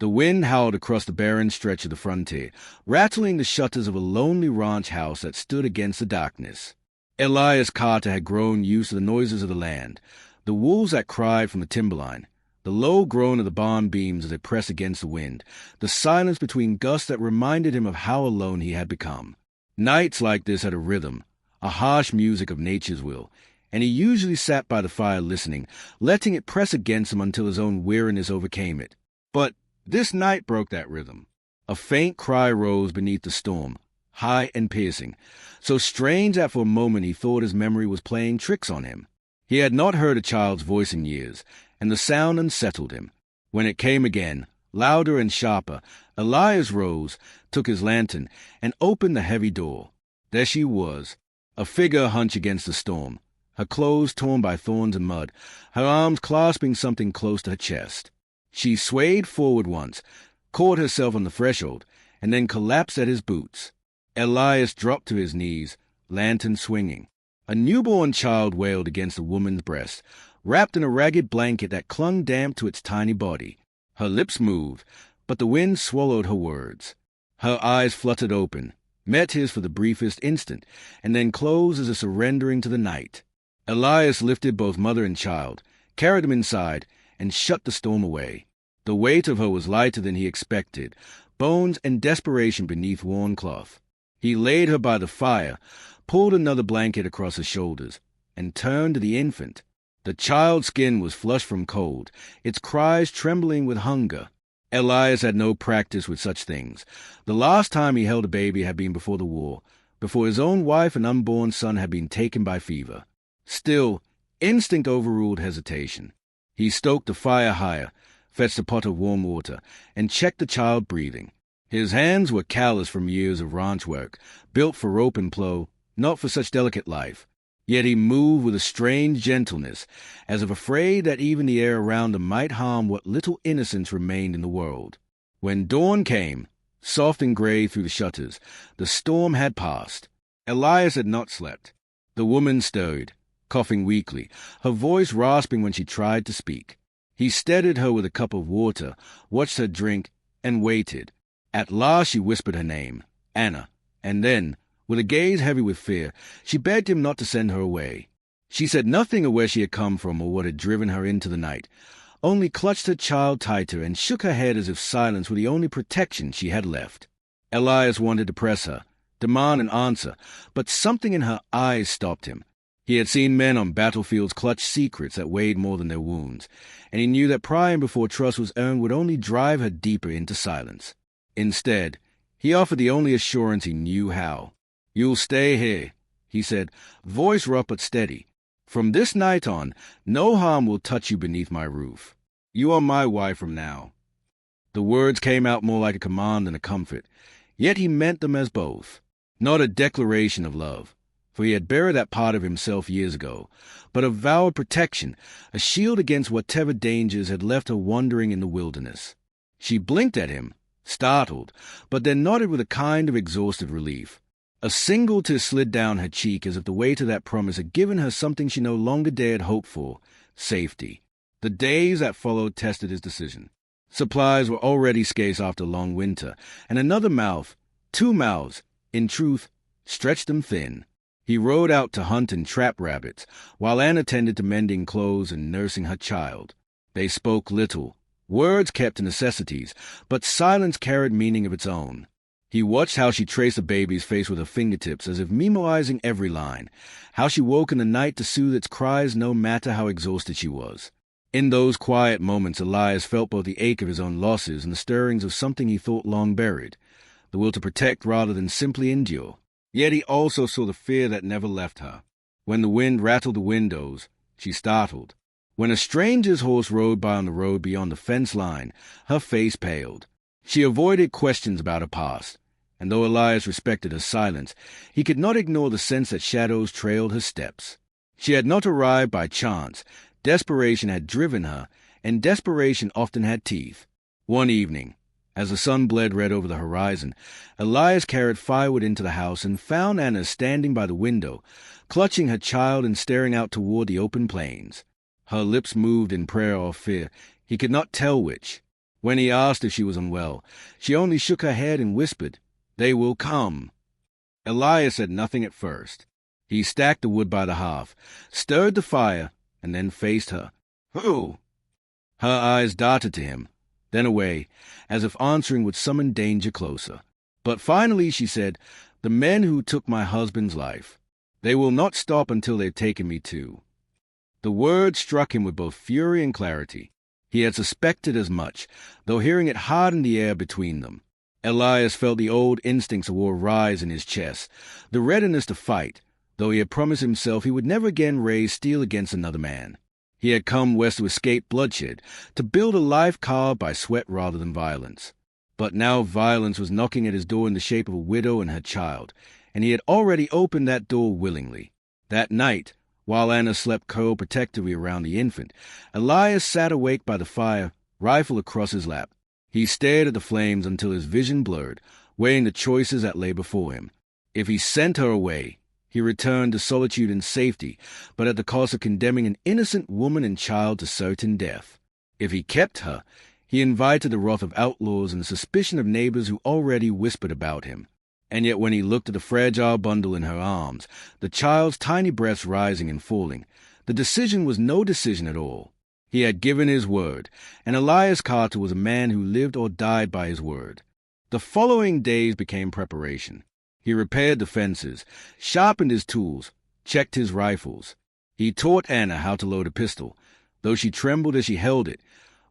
The wind howled across the barren stretch of the frontier, rattling the shutters of a lonely ranch house that stood against the darkness. Elias Carter had grown used to the noises of the land, the wolves that cried from the timberline, the low groan of the barn beams as they pressed against the wind, the silence between gusts that reminded him of how alone he had become. Nights like this had a rhythm, a harsh music of nature's will, and he usually sat by the fire listening, letting it press against him until his own weariness overcame it. But this night broke that rhythm. A faint cry rose beneath the storm, high and piercing, so strange that for a moment he thought his memory was playing tricks on him. He had not heard a child's voice in years, and the sound unsettled him. When it came again, louder and sharper, Elias rose, took his lantern, and opened the heavy door. There she was, a figure hunched against the storm, her clothes torn by thorns and mud, her arms clasping something close to her chest. She swayed forward once, caught herself on the threshold, and then collapsed at his boots. Elias dropped to his knees, lantern swinging. A newborn child wailed against the woman's breast, wrapped in a ragged blanket that clung damp to its tiny body. Her lips moved, but the wind swallowed her words. Her eyes fluttered open, met his for the briefest instant, and then closed as a surrendering to the night. Elias lifted both mother and child, carried them inside, and shut the storm away. The weight of her was lighter than he expected, bones and desperation beneath worn cloth. He laid her by the fire, pulled another blanket across her shoulders, and turned to the infant. The child's skin was flushed from cold, its cries trembling with hunger. Elias had no practice with such things. The last time he held a baby had been before the war, before his own wife and unborn son had been taken by fever. Still, instinct overruled hesitation. He stoked the fire higher, fetched a pot of warm water, and checked the child breathing. His hands were callous from years of ranch work, built for rope and plow, not for such delicate life. Yet he moved with a strange gentleness, as if afraid that even the air around him might harm what little innocence remained in the world. When dawn came, soft and gray through the shutters, the storm had passed. Elias had not slept. The woman stirred, coughing weakly, her voice rasping when she tried to speak. He steadied her with a cup of water, watched her drink, and waited. At last she whispered her name, Anna, and then, with a gaze heavy with fear, she begged him not to send her away. She said nothing of where she had come from or what had driven her into the night, only clutched her child tighter and shook her head as if silence were the only protection she had left. Elias wanted to press her, demand an answer, but something in her eyes stopped him. He had seen men on battlefields clutch secrets that weighed more than their wounds, and he knew that prying before trust was earned would only drive her deeper into silence. Instead, he offered the only assurance he knew how. "You'll stay here," he said, voice rough but steady. "From this night on, no harm will touch you beneath my roof. You are my wife from now." The words came out more like a command than a comfort, yet he meant them as both. Not a declaration of love, for he had buried that part of himself years ago, but a vow of protection, a shield against whatever dangers had left her wandering in the wilderness. She blinked at him, startled, but then nodded with a kind of exhausted relief. A single tear slid down her cheek as if the weight of that promise had given her something she no longer dared hope for, safety. The days that followed tested his decision. Supplies were already scarce after a long winter, and another mouth, 2 mouths, in truth, stretched them thin. He rode out to hunt and trap rabbits, while Anne attended to mending clothes and nursing her child. They spoke little. Words kept to necessities, but silence carried meaning of its own. He watched how she traced the baby's face with her fingertips as if memorizing every line, how she woke in the night to soothe its cries no matter how exhausted she was. In those quiet moments Elias felt both the ache of his own losses and the stirrings of something he thought long buried, the will to protect rather than simply endure. Yet he also saw the fear that never left her. When the wind rattled the windows, she startled. When a stranger's horse rode by on the road beyond the fence line, her face paled. She avoided questions about her past, and though Elias respected her silence, he could not ignore the sense that shadows trailed her steps. She had not arrived by chance. Desperation had driven her, and desperation often had teeth. One evening, as the sun bled red over the horizon, Elias carried firewood into the house and found Anna standing by the window, clutching her child and staring out toward the open plains. Her lips moved in prayer or fear. He could not tell which. When he asked if she was unwell, she only shook her head and whispered, "They will come." Elias said nothing at first. He stacked the wood by the hearth, stirred the fire, and then faced her. "Who?" Her eyes darted to him, then away, as if answering would summon danger closer. But finally she said, "The men who took my husband's life. They will not stop until they've taken me too." The word struck him with both fury and clarity. He had suspected as much, though hearing it hardened the air between them. Elias felt the old instincts of war rise in his chest, the readiness to fight, though he had promised himself he would never again raise steel against another man. He had come west to escape bloodshed, to build a life carved by sweat rather than violence. But now violence was knocking at his door in the shape of a widow and her child, and he had already opened that door willingly. That night, while Anna slept curled protectively around the infant, Elias sat awake by the fire, rifle across his lap. He stared at the flames until his vision blurred, weighing the choices that lay before him. If he sent her away, he returned to solitude and safety, but at the cost of condemning an innocent woman and child to certain death. If he kept her, he invited the wrath of outlaws and the suspicion of neighbors who already whispered about him. And yet when he looked at the fragile bundle in her arms, the child's tiny breaths rising and falling, the decision was no decision at all. He had given his word, and Elias Carter was a man who lived or died by his word. The following days became preparation. He repaired the fences, sharpened his tools, checked his rifles. He taught Anna how to load a pistol, though she trembled as she held it,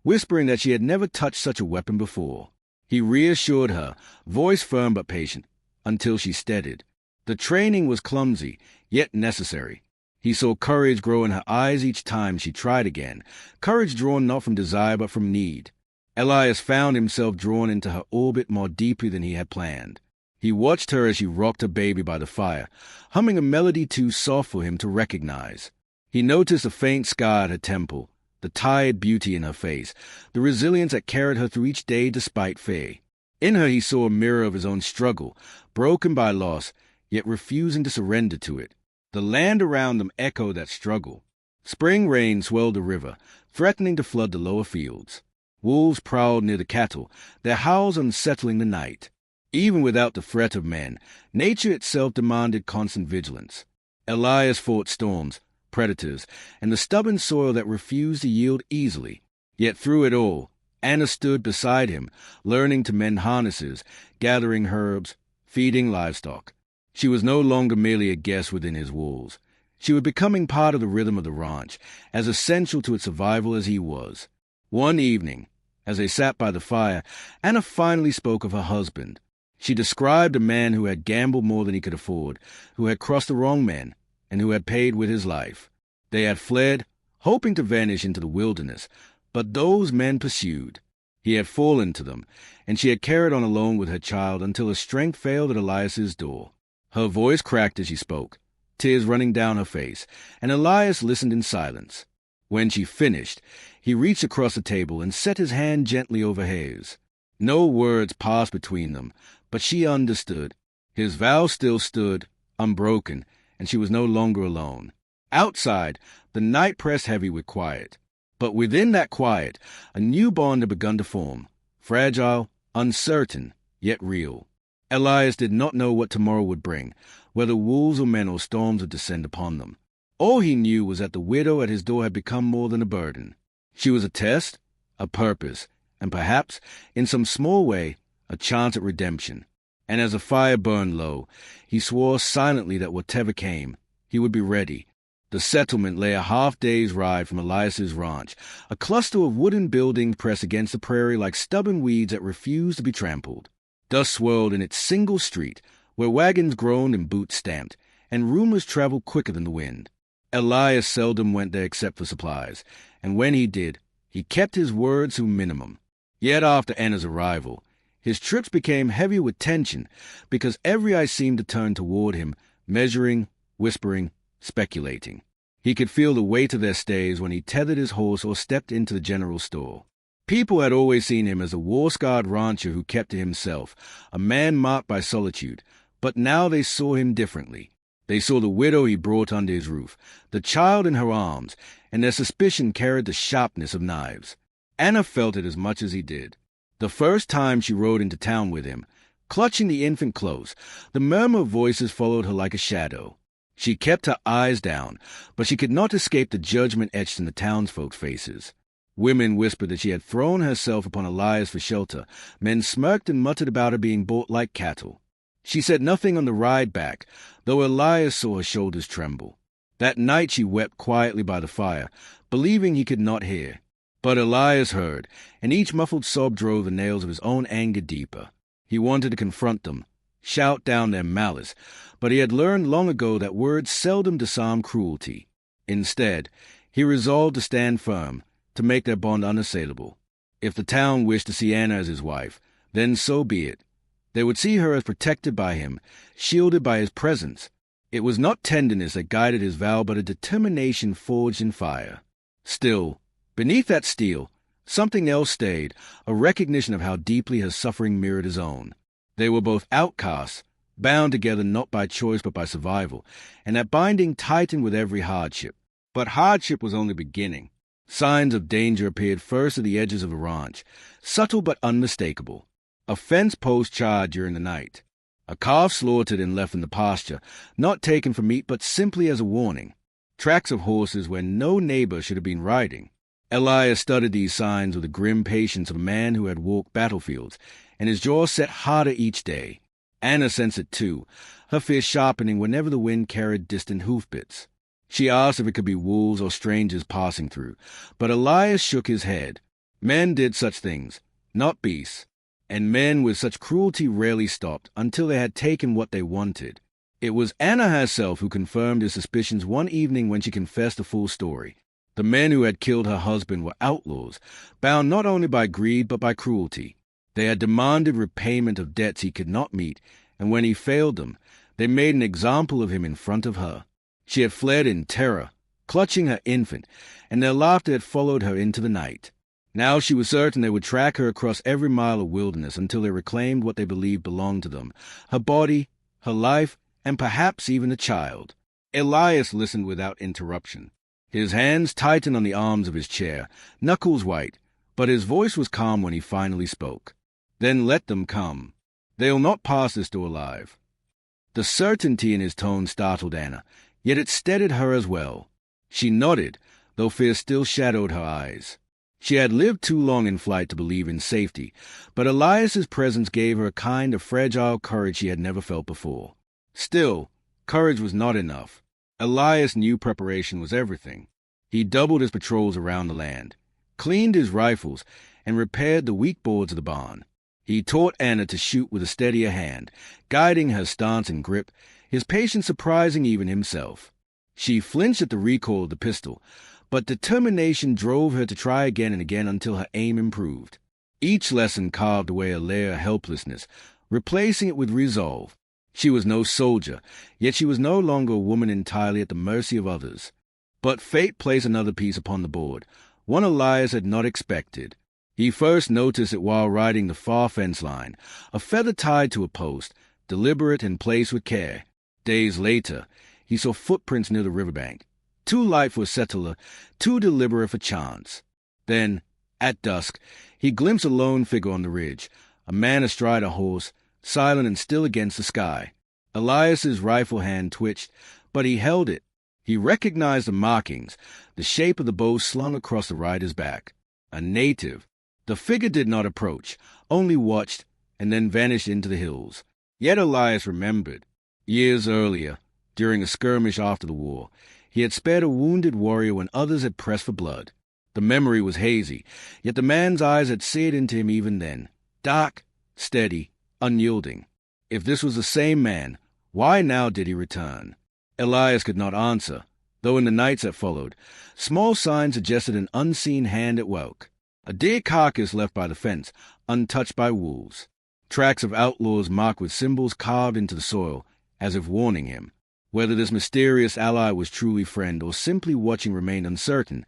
whispering that she had never touched such a weapon before. He reassured her, voice firm but patient, until she steadied. The training was clumsy, yet necessary. He saw courage grow in her eyes each time she tried again, courage drawn not from desire but from need. Elias found himself drawn into her orbit more deeply than he had planned. He watched her as she rocked her baby by the fire, humming a melody too soft for him to recognize. He noticed a faint scar at her temple, the tired beauty in her face, the resilience that carried her through each day despite fear. In her he saw a mirror of his own struggle, broken by loss, yet refusing to surrender to it. The land around them echoed that struggle. Spring rain swelled the river, threatening to flood the lower fields. Wolves prowled near the cattle, their howls unsettling the night. Even without the threat of men, nature itself demanded constant vigilance. Elias fought storms, predators, and the stubborn soil that refused to yield easily. Yet through it all, Anna stood beside him, learning to mend harnesses, gathering herbs, feeding livestock. She was no longer merely a guest within his walls. She was becoming part of the rhythm of the ranch, as essential to its survival as he was. One evening, as they sat by the fire, Anna finally spoke of her husband. She described a man who had gambled more than he could afford, who had crossed the wrong men, and who had paid with his life. They had fled, hoping to vanish into the wilderness, but those men pursued. He had fallen to them, and she had carried on alone with her child until her strength failed at Elias's door. Her voice cracked as she spoke, tears running down her face, and Elias listened in silence. When she finished, he reached across the table and set his hand gently over hers. No words passed between them, but she understood. His vow still stood, unbroken, and she was no longer alone. Outside, the night pressed heavy with quiet. But within that quiet, a new bond had begun to form, fragile, uncertain, yet real. Elias did not know what tomorrow would bring, whether wolves or men or storms would descend upon them. All he knew was that the widow at his door had become more than a burden. She was a test, a purpose, and perhaps, in some small way, a chance at redemption. And as the fire burned low, he swore silently that whatever came, he would be ready. The settlement lay a half-day's ride from Elias's ranch, a cluster of wooden buildings pressed against the prairie like stubborn weeds that refused to be trampled. Dust swirled in its single street, where wagons groaned and boots stamped, and rumors traveled quicker than the wind. Elias seldom went there except for supplies, and when he did, he kept his word to a minimum. Yet after Anna's arrival, his trips became heavy with tension, because every eye seemed to turn toward him, measuring, whispering, speculating. He could feel the weight of their stays when he tethered his horse or stepped into the general store. People had always seen him as a war-scarred rancher who kept to himself, a man marked by solitude, but now they saw him differently. They saw the widow he brought under his roof, the child in her arms, and their suspicion carried the sharpness of knives. Anna felt it as much as he did. The first time she rode into town with him, clutching the infant close, the murmur of voices followed her like a shadow. She kept her eyes down, but she could not escape the judgment etched in the townsfolk's faces. Women whispered that she had thrown herself upon Elias for shelter. Men smirked and muttered about her being bought like cattle. She said nothing on the ride back, though Elias saw her shoulders tremble. That night she wept quietly by the fire, believing he could not hear. But Elias heard, and each muffled sob drove the nails of his own anger deeper. He wanted to confront them, shout down their malice, but he had learned long ago that words seldom disarm cruelty. Instead, he resolved to stand firm, to make their bond unassailable. If the town wished to see Anna as his wife, then so be it. They would see her as protected by him, shielded by his presence. It was not tenderness that guided his vow, but a determination forged in fire. Still, beneath that steel, something else stayed, a recognition of how deeply her suffering mirrored his own. They were both outcasts, bound together not by choice but by survival, and that binding tightened with every hardship. But hardship was only beginning. Signs of danger appeared first at the edges of the ranch, subtle but unmistakable. A fence post charred during the night. A calf slaughtered and left in the pasture, not taken for meat but simply as a warning. Tracks of horses where no neighbor should have been riding. Elias studied these signs with the grim patience of a man who had walked battlefields, and his jaw set harder each day. Anna sensed it too, her fear sharpening whenever the wind carried distant hoofbeats. She asked if it could be wolves or strangers passing through, but Elias shook his head. Men did such things, not beasts, and men with such cruelty rarely stopped until they had taken what they wanted. It was Anna herself who confirmed his suspicions one evening when she confessed the full story. The men who had killed her husband were outlaws, bound not only by greed but by cruelty. They had demanded repayment of debts he could not meet, and when he failed them, they made an example of him in front of her. She had fled in terror, clutching her infant, and their laughter had followed her into the night. Now she was certain they would track her across every mile of wilderness until they reclaimed what they believed belonged to them, her body, her life, and perhaps even a child. Elias listened without interruption. His hands tightened on the arms of his chair, knuckles white, but his voice was calm when he finally spoke. Then let them come. They'll not pass this door alive. The certainty in his tone startled Anna, yet it steadied her as well. She nodded, though fear still shadowed her eyes. She had lived too long in flight to believe in safety, but Elias's presence gave her a kind of fragile courage she had never felt before. Still, courage was not enough. Elias knew preparation was everything. He doubled his patrols around the land, cleaned his rifles, and repaired the weak boards of the barn. He taught Anna to shoot with a steadier hand, guiding her stance and grip, his patience surprising even himself. She flinched at the recoil of the pistol, but determination drove her to try again and again until her aim improved. Each lesson carved away a layer of helplessness, replacing it with resolve. She was no soldier, yet she was no longer a woman entirely at the mercy of others. But fate placed another piece upon the board, one Elias had not expected. He first noticed it while riding the far fence line, a feather tied to a post, deliberate and placed with care. Days later, he saw footprints near the riverbank, too light for a settler, too deliberate for chance. Then, at dusk, he glimpsed a lone figure on the ridge, a man astride a horse, silent and still against the sky. Elias's rifle hand twitched, but he held it. He recognized the markings, the shape of the bow slung across the rider's back. A native. The figure did not approach, only watched, and then vanished into the hills. Yet Elias remembered. Years earlier, during a skirmish after the war, he had spared a wounded warrior when others had pressed for blood. The memory was hazy, yet the man's eyes had seared into him even then, dark, steady, unyielding. If this was the same man, why now did he return? Elias could not answer, though in the nights that followed, small signs suggested an unseen hand at work. A deer carcass left by the fence, untouched by wolves. Tracks of outlaws marked with symbols carved into the soil, as if warning him. Whether this mysterious ally was truly friend or simply watching remained uncertain,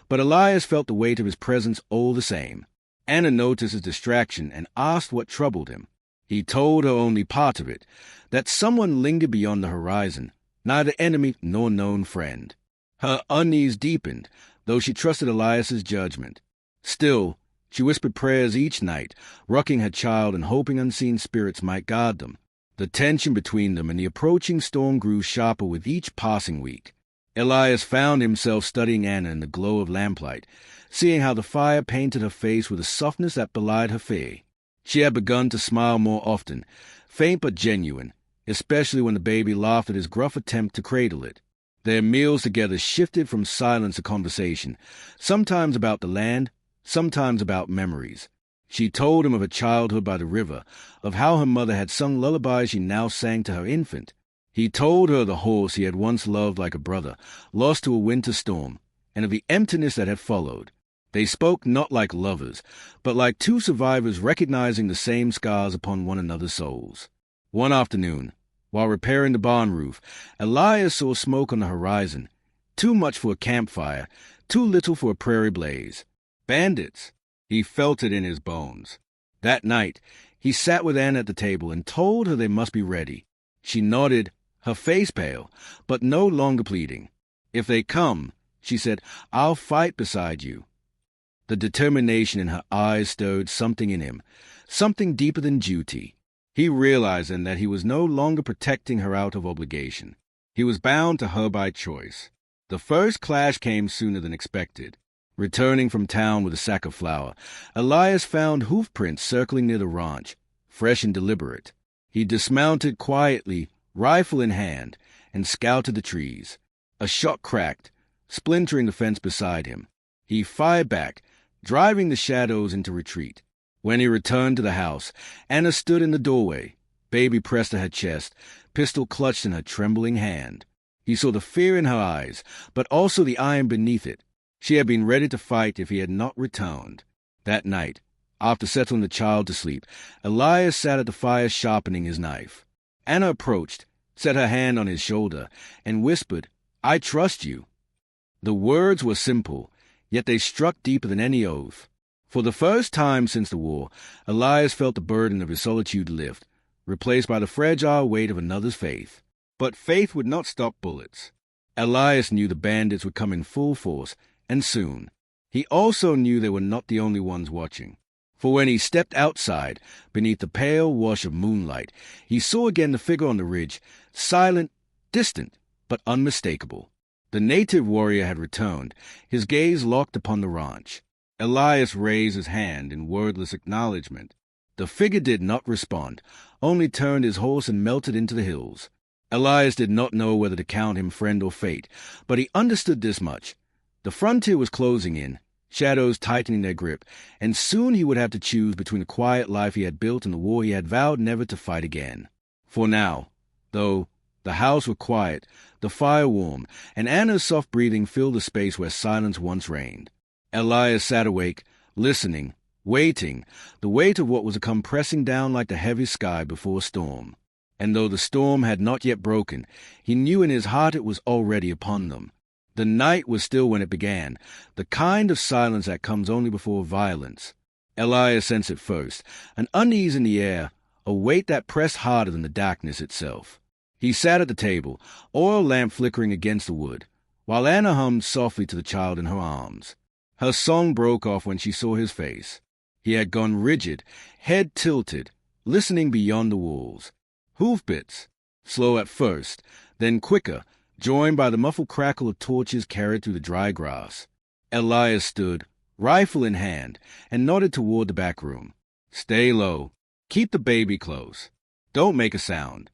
but Elias felt the weight of his presence all the same. Anna noticed his distraction and asked what troubled him. He told her only part of it, that someone lingered beyond the horizon, neither enemy nor known friend. Her unease deepened, though she trusted Elias's judgment. Still, She whispered prayers each night, rocking her child and hoping unseen spirits might guard them. The tension between them and the approaching storm grew sharper with each passing week. Elias found himself studying Anna in the glow of lamplight, seeing how the fire painted her face with a softness that belied her fear. She had begun to smile more often, faint but genuine, especially when the baby laughed at his gruff attempt to cradle it. Their meals together shifted from silence to conversation, sometimes about the land, sometimes about memories. She told him of her childhood by the river, of how her mother had sung lullabies she now sang to her infant. He told her of the horse he had once loved like a brother, lost to a winter storm, and of the emptiness that had followed. They spoke not like lovers, but like two survivors recognizing the same scars upon one another's souls. One afternoon, while repairing the barn roof, Elias saw smoke on the horizon. Too much for a campfire, too little for a prairie blaze. Bandits! He felt it in his bones. That night, he sat with Anna at the table and told her they must be ready. She nodded, her face pale, but no longer pleading. "If they come," she said, "I'll fight beside you." The determination in her eyes stirred something in him, something deeper than duty. He realized then that he was no longer protecting her out of obligation. He was bound to her by choice. The first clash came sooner than expected. Returning from town with a sack of flour, Elias found hoof prints circling near the ranch, fresh and deliberate. He dismounted quietly, rifle in hand, and scouted the trees. A shot cracked, splintering the fence beside him. He fired back, driving the shadows into retreat. When he returned to the house, Anna stood in the doorway, baby pressed to her chest, pistol clutched in her trembling hand. He saw the fear in her eyes, but also the iron beneath it. She had been ready to fight if he had not returned. That night, after settling the child to sleep, Elias sat at the fire sharpening his knife. Anna approached, set her hand on his shoulder, and whispered, "I trust you." The words were simple, yet they struck deeper than any oath. For the first time since the war, Elias felt the burden of his solitude lift, replaced by the fragile weight of another's faith. But faith would not stop bullets. Elias knew the bandits would come in full force, and soon. He also knew they were not the only ones watching. For when he stepped outside, beneath the pale wash of moonlight, he saw again the figure on the ridge, silent, distant, but unmistakable. The native warrior had returned, his gaze locked upon the ranch. Elias raised his hand in wordless acknowledgment. The figure did not respond, only turned his horse and melted into the hills. Elias did not know whether to count him friend or fate, but he understood this much. The frontier was closing in, shadows tightening their grip, and soon he would have to choose between the quiet life he had built and the war he had vowed never to fight again. For now, though, the house was quiet, the fire warm, and Anna's soft breathing filled the space where silence once reigned. Elias sat awake, listening, waiting, the weight of what was to come pressing down like the heavy sky before a storm. And though the storm had not yet broken, he knew in his heart it was already upon them. The night was still when it began, the kind of silence that comes only before violence. Elias sensed it first, an unease in the air, a weight that pressed harder than the darkness itself. He sat at the table, oil lamp flickering against the wood, while Anna hummed softly to the child in her arms. Her song broke off when she saw his face. He had gone rigid, head tilted, listening beyond the walls. Hoofbeats, slow at first, then quicker, joined by the muffled crackle of torches carried through the dry grass. Elias stood, rifle in hand, and nodded toward the back room. "Stay low. Keep the baby close. Don't make a sound."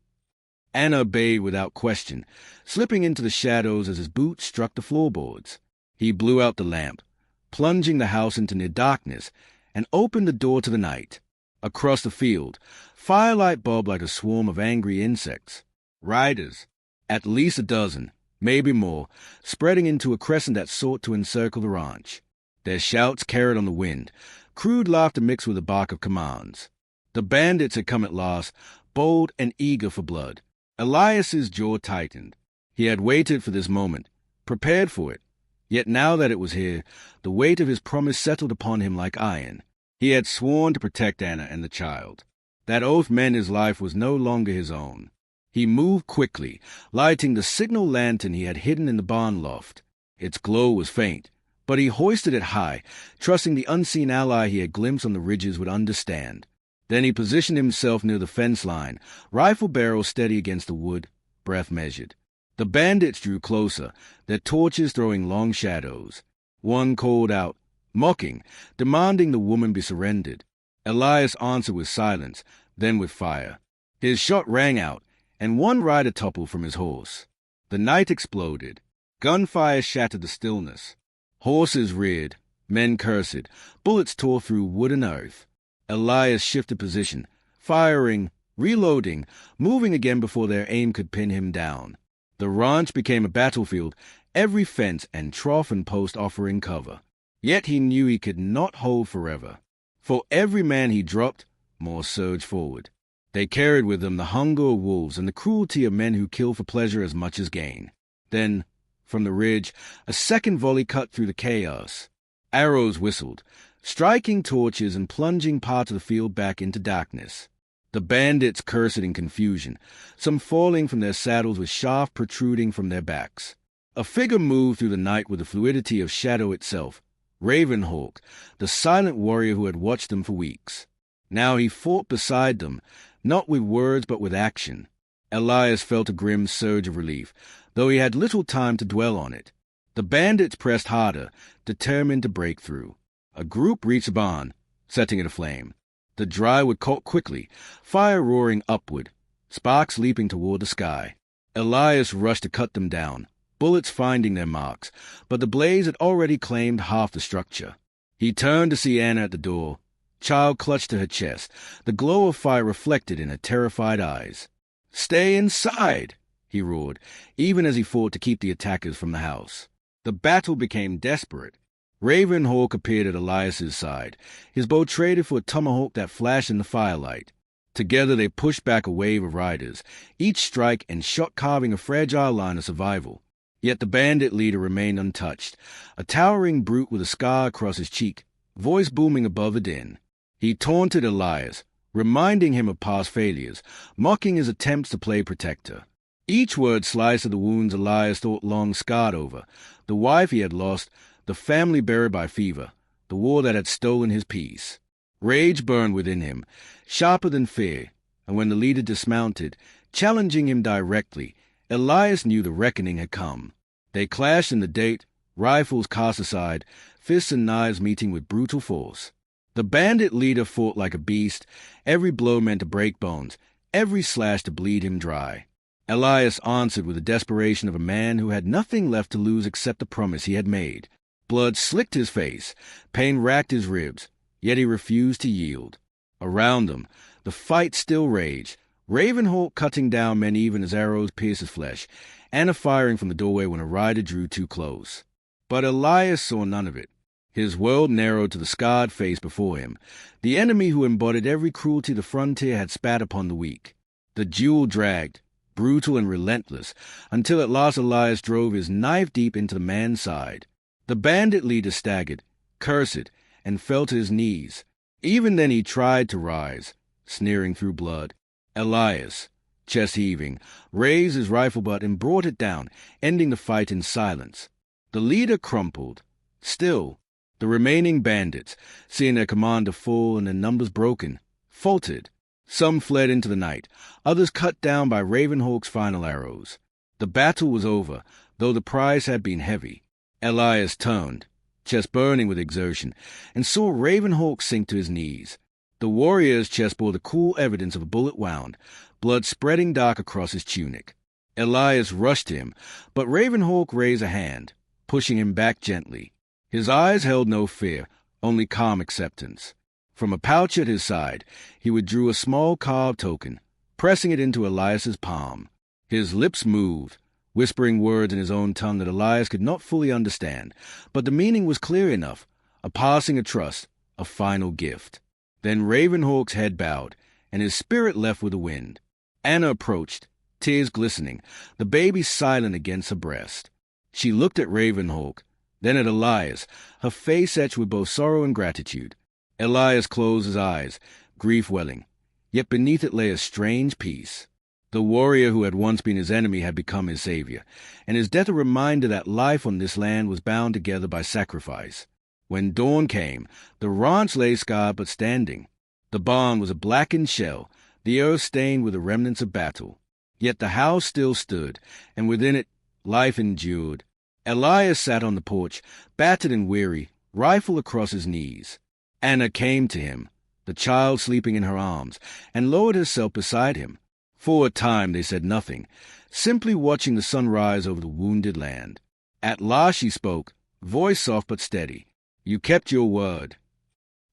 Anna obeyed without question, slipping into the shadows as his boots struck the floorboards. He blew out the lamp, plunging the house into near darkness, and opened the door to the night. Across the field, firelight bobbed like a swarm of angry insects. Riders, at least a dozen, maybe more, spreading into a crescent that sought to encircle the ranch. Their shouts carried on the wind, crude laughter mixed with the bark of commands. The bandits had come at last, bold and eager for blood. Elias's jaw tightened. He had waited for this moment, prepared for it. Yet now that it was here, the weight of his promise settled upon him like iron. He had sworn to protect Anna and the child. That oath meant his life was no longer his own. He moved quickly, lighting the signal lantern he had hidden in the barn loft. Its glow was faint, But he hoisted it high, trusting the unseen ally he had glimpsed on the ridges would understand. Then he positioned himself near the fence line, rifle barrel steady against the wood, breath measured. The bandits drew closer, their torches throwing long shadows. One called out, mocking, demanding the woman be surrendered. Elias answered with silence, then with fire. His shot rang out, and one rider toppled from his horse. The night exploded. Gunfire shattered the stillness. Horses reared, men cursed, bullets tore through wood and earth. Elias shifted position, firing, reloading, moving again before their aim could pin him down. The ranch became a battlefield, every fence and trough and post offering cover. Yet he knew he could not hold forever. For every man he dropped, more surged forward. They carried with them the hunger of wolves and the cruelty of men who kill for pleasure as much as gain. Then, from the ridge, a second volley cut through the chaos. Arrows whistled, striking torches and plunging parts of the field back into darkness. The bandits cursed in confusion, some falling from their saddles with shaft protruding from their backs. A figure moved through the night with the fluidity of shadow itself, Ravenhawk, the silent warrior who had watched them for weeks. Now he fought beside them, not with words but with action. Elias felt a grim surge of relief, though he had little time to dwell on it. The bandits pressed harder, determined to break through. A group reached the barn, setting it aflame. The dry wood caught quickly, fire roaring upward, sparks leaping toward the sky. Elias rushed to cut them down, bullets finding their marks, but the blaze had already claimed half the structure. He turned to see Anna at the door, child clutched to her chest, the glow of fire reflected in her terrified eyes. "Stay inside!" he roared, even as he fought to keep the attackers from the house. The battle became desperate. Ravenhawk appeared at Elias's side, his bow traded for a tomahawk that flashed in the firelight. Together they pushed back a wave of riders, each strike and shot carving a fragile line of survival. Yet the bandit leader remained untouched, a towering brute with a scar across his cheek, voice booming above the din. He taunted Elias, reminding him of past failures, mocking his attempts to play protector. Each word sliced at the wounds Elias thought long scarred over, the wife he had lost, the family buried by fever, the war that had stolen his peace. Rage burned within him, sharper than fear, and when the leader dismounted, challenging him directly, Elias knew the reckoning had come. They clashed in the date, rifles cast aside, fists and knives meeting with brutal force. The bandit leader fought like a beast, every blow meant to break bones, every slash to bleed him dry. Elias answered with the desperation of a man who had nothing left to lose except the promise he had made. Blood slicked his face, pain racked his ribs, yet he refused to yield. Around them, the fight still raged, Ravenhawk cutting down men even as arrows pierced his flesh, Anna firing from the doorway when a rider drew too close. But Elias saw none of it. His world narrowed to the scarred face before him, the enemy who embodied every cruelty the frontier had spat upon the weak. The duel dragged, brutal and relentless, until at last Elias drove his knife deep into the man's side. The bandit leader staggered, cursed, and fell to his knees. Even then he tried to rise, sneering through blood. Elias, chest heaving, raised his rifle butt and brought it down, ending the fight in silence. The leader crumpled. Still, the remaining bandits, seeing their commander fall and their numbers broken, faltered. Some fled into the night, others cut down by Ravenhawk's final arrows. The battle was over, though the prize had been heavy. Elias turned, chest burning with exertion, and saw Ravenhawk sink to his knees. The warrior's chest bore the cool evidence of a bullet wound, blood spreading dark across his tunic. Elias rushed to him, but Ravenhawk raised a hand, pushing him back gently. His eyes held no fear, only calm acceptance. From a pouch at his side, he withdrew a small carved token, pressing it into Elias's palm. His lips moved, whispering words in his own tongue that Elias could not fully understand, but the meaning was clear enough, a passing of trust, a final gift. Then Ravenhawk's head bowed, and his spirit left with the wind. Anna approached, tears glistening, the baby silent against her breast. She looked at Ravenhawk, then at Elias, her face etched with both sorrow and gratitude. Elias closed his eyes, grief welling, yet beneath it lay a strange peace. The warrior who had once been his enemy had become his savior, and his death a reminder that life on this land was bound together by sacrifice. When dawn came, the ranch lay scarred but standing. The barn was a blackened shell, the earth stained with the remnants of battle. Yet the house still stood, and within it life endured. Elias sat on the porch, battered and weary, rifle across his knees. Anna came to him, the child sleeping in her arms, and lowered herself beside him. For a time they said nothing, simply watching the sun rise over the wounded land. At last she spoke, voice soft but steady. "You kept your word."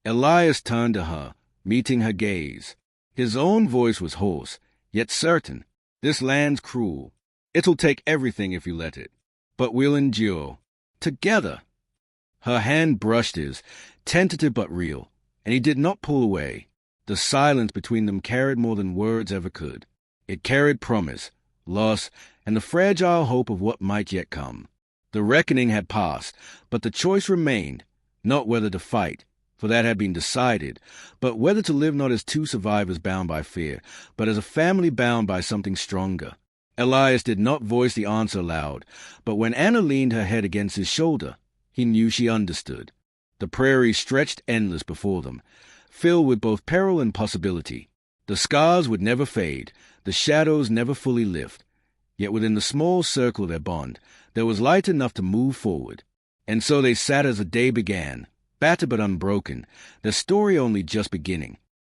Elias turned to her, meeting her gaze. His own voice was hoarse, yet certain. "This land's cruel. It'll take everything if you let it. But we'll endure. Together." Her hand brushed his, tentative but real, and he did not pull away. The silence between them carried more than words ever could. It carried promise, loss, and the fragile hope of what might yet come. The reckoning had passed, but the choice remained, not whether to fight, for that had been decided, but whether to live not as two survivors bound by fear, but as a family bound by something stronger. Elias did not voice the answer aloud, but when Anna leaned her head against his shoulder, he knew she understood. The prairie stretched endless before them, filled with both peril and possibility. The scars would never fade, the shadows never fully lift. Yet within the small circle of their bond, there was light enough to move forward. And so they sat as the day began, battered but unbroken, their story only just beginning.